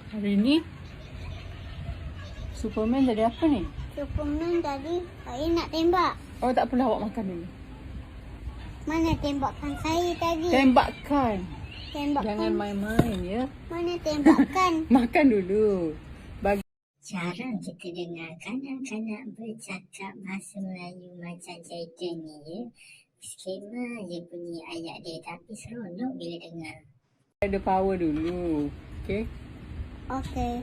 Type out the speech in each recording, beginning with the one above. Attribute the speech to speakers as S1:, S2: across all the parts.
S1: Hari ni Superman jadi apa ni?
S2: Superman tadi saya nak tembak.
S1: Oh, tak apalah, awak makan dulu.
S2: Mana tembakan saya tadi?
S1: Tembakkan.
S2: Tembakan.
S1: Jangan main-main ya.
S2: Mana tembakan?
S1: Makan dulu. Bagi
S3: Jarang kita dengar kanak-kanak bercakap bahasa Melayu macam Jayden ni ya. Skema je bunyi ayat dia tapi seronok bila dengar.
S1: ada power dulu. Okey.
S2: Okey.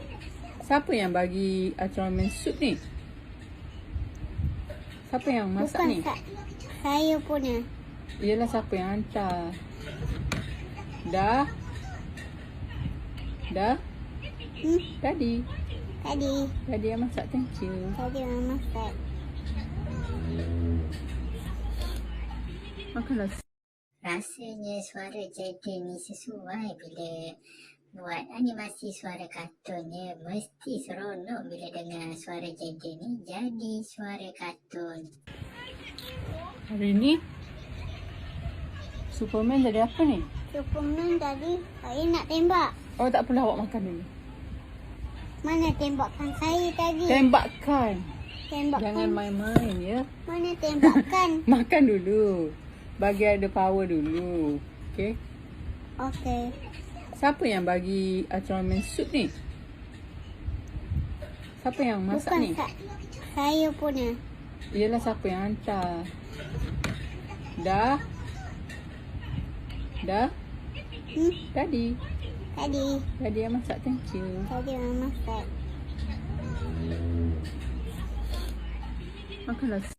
S1: Siapa yang bagi ramen sup ni? Siapa yang masak
S2: Bukan
S1: ni?
S2: saya punya.
S1: Yelah, siapa yang hantar? Dah? Tadi
S2: Tadi
S1: yang masak. Thank you.
S2: yang masak.
S1: Makanlah.
S3: Rasanya suara Jayden ni sesuai bila buat animasi suara kartunnya. Mesti seronok bila dengar suara Jayden ni jadi suara kartun.
S1: Hari ni Superman jadi apa ni?
S2: Superman tadi saya nak tembak.
S1: Oh, tak apalah, awak makan dulu.
S2: Mana tembakan saya tadi?
S1: Tembakkan.
S2: Tembakan.
S1: Jangan main-main ya.
S2: Mana tembakan?
S1: Makan dulu. Bagi ada power dulu. Okey.
S2: Okey.
S1: Siapa yang bagi ramen sup ni? Siapa yang masak
S2: Bukan
S1: ni?
S2: saya punya.
S1: Yelah, siapa yang hantar? Dah? Tadi yang masak. Thank you.
S2: Tadi yang masak.
S1: Makanlah.